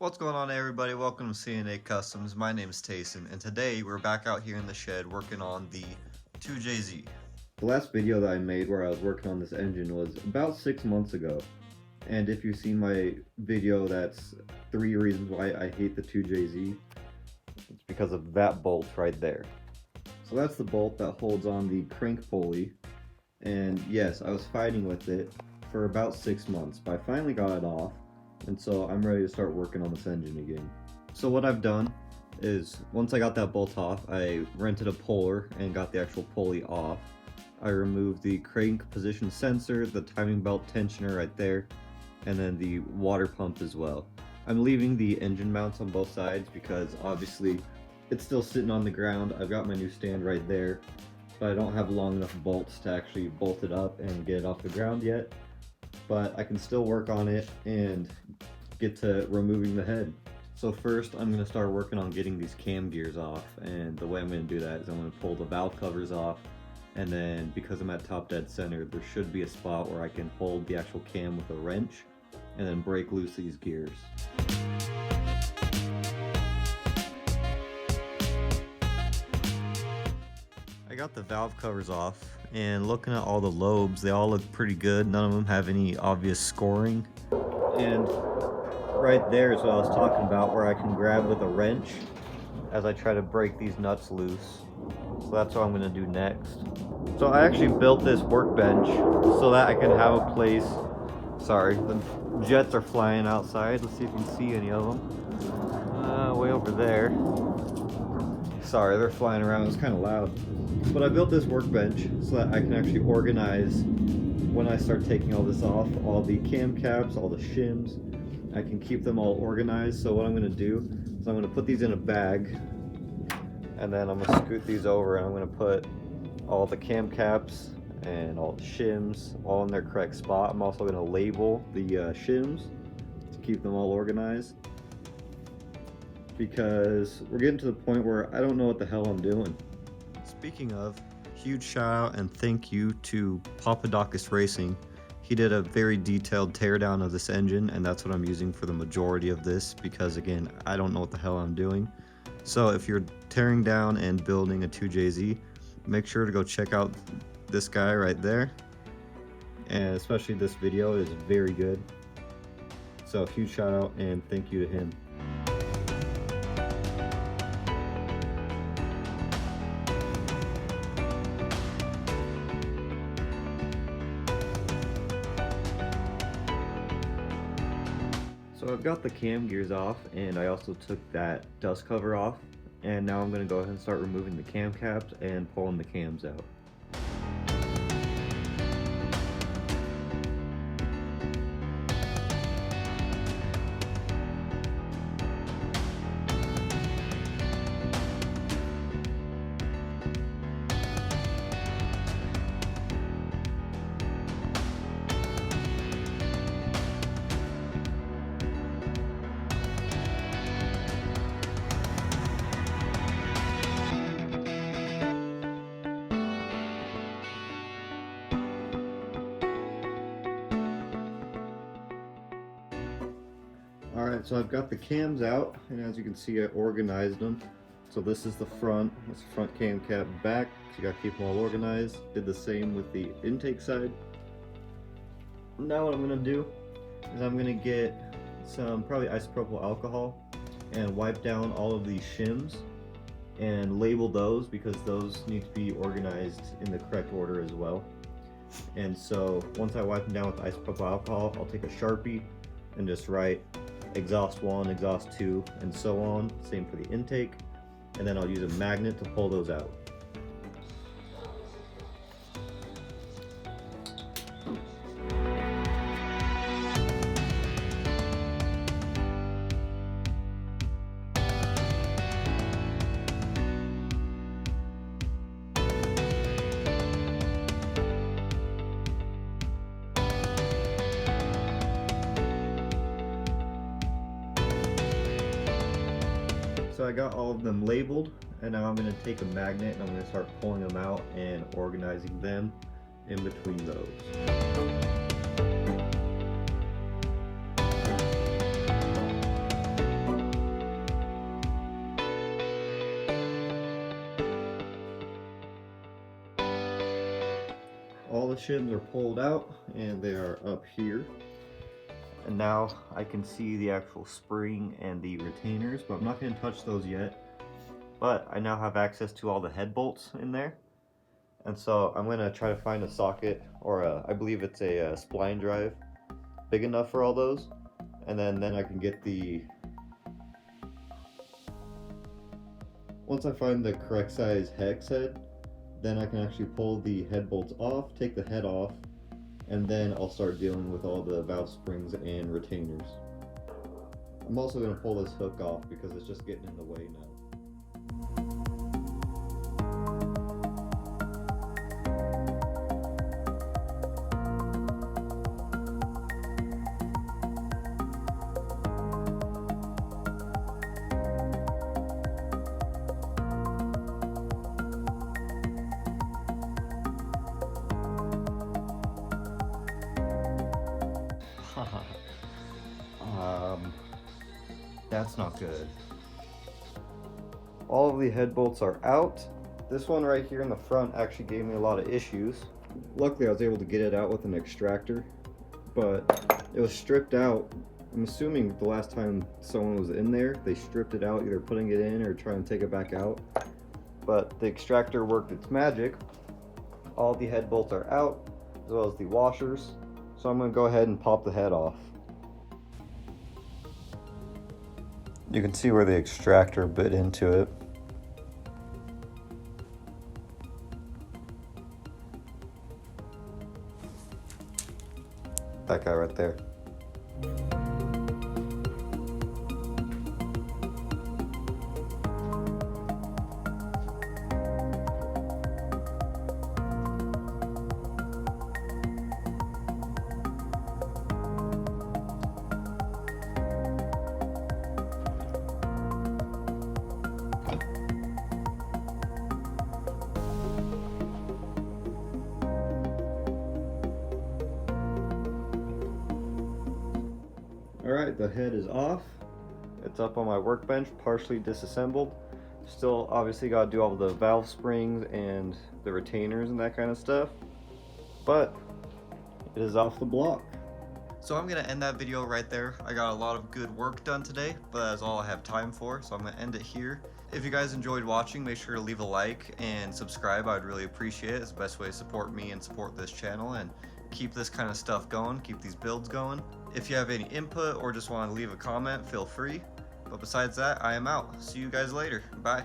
What's going on, everybody? Welcome to CNA Customs. My name is Tayson, and today we're back out here in the shed working on the 2JZ. The last video that I made where I was working on this engine was about 6 months ago. And if you've seen my video that's 3 reasons why I hate the 2JZ, it's because of that bolt right there. So that's the bolt that holds on the crank pulley. And yes, I was fighting with it for about 6 months, but I finally got it off. And so I'm ready to start working on this engine again. So what I've done is, once I got that bolt off, I rented a puller and got the actual pulley off. I removed the crank position sensor, the timing belt tensioner right there, and then the water pump as well. I'm leaving the engine mounts on both sides because obviously it's still sitting on the ground. I've got my new stand right there, but I don't have long enough bolts to actually bolt it up and get it off the ground yet. But I can still work on it and get to removing the head. So first I'm going to start working on getting these cam gears off, and the way I'm going to do that is I'm going to pull the valve covers off, and then because I'm at top dead center, there should be a spot where I can hold the actual cam with a wrench and then break loose these gears. I got the valve covers off, and looking at all the lobes, they all look pretty good. None of them have any obvious scoring. And right there is what I was talking about, where I can grab with a wrench as I try to break these nuts loose. So that's what I'm going to do next. So I actually built this workbench so that I can have a place. Sorry, the jets are flying outside. Let's see if you can see any of them. Way over there. Sorry, they're flying around. It's kind of loud. But I built this workbench so that I can actually organize, when I start taking all this off, all the cam caps, all the shims. I can keep them all organized. So what I'm going to do is I'm going to put these in a bag, and then I'm going to scoot these over, and I'm going to put all the cam caps and all the shims all in their correct spot. I'm also going to label the shims to keep them all organized, because we're getting to the point where I don't know what the hell I'm doing. Speaking of, huge shout out and thank you to Papadakis Racing. He did a very detailed teardown of this engine, and that's what I'm using for the majority of this, because again, I don't know what the hell I'm doing. So if you're tearing down and building a 2JZ, make sure to go check out this guy right there, and especially this video is very good. So huge shout out and thank you to him. So I've got the cam gears off, and I also took that dust cover off, and now I'm going to go ahead and start removing the cam caps and pulling the cams out. Alright, so I've got the cams out, and as you can see I organized them. So this is the front, that's the front cam cap, back, so you gotta keep them all organized. Did the same with the intake side. Now what I'm gonna do is I'm gonna get some probably isopropyl alcohol and wipe down all of these shims and label those, because those need to be organized in the correct order as well. And so once I wipe them down with isopropyl alcohol, I'll take a Sharpie and just write exhaust 1, exhaust 2, and so on. Same for the intake, and then I'll use a magnet to pull those out. So I got all of them labeled, and now I'm going to take a magnet and I'm going to start pulling them out and organizing them in between those. the shims are pulled out and they are up here. And now I can see the actual spring and the retainers, but I'm not going to touch those yet. But I now have access to all the head bolts in there. And so I'm going to try to find a socket, or I believe it's a spline drive, big enough for all those. And then I can get the... Once I find the correct size hex head, then I can actually pull the head bolts off, take the head off, and then I'll start dealing with all the valve springs and retainers. I'm also going to pull this hook off because it's just getting in the way now. That's not good. All of the head bolts are out. This one right here in the front actually gave me a lot of issues. Luckily I was able to get it out with an extractor, but it was stripped out. I'm assuming the last time someone was in there, they stripped it out, either putting it in or trying to take it back out. But the extractor worked its magic. All the head bolts are out, as well as the washers. So I'm going to go ahead and pop the head off. You can see where the extractor bit into it. That guy right there. Alright, the head is off. It's up on my workbench, partially disassembled. Still obviously got to do all the valve springs and the retainers and that kind of stuff. But it is off the block. So I'm going to end that video right there. I got a lot of good work done today, but that's all I have time for. So I'm going to end it here. If you guys enjoyed watching, make sure to leave a like and subscribe. I would really appreciate it. It's the best way to support me and support this channel and keep this kind of stuff going, keep these builds going. If you have any input or just want to leave a comment, feel free. But besides that, I am out. See you guys later. Bye.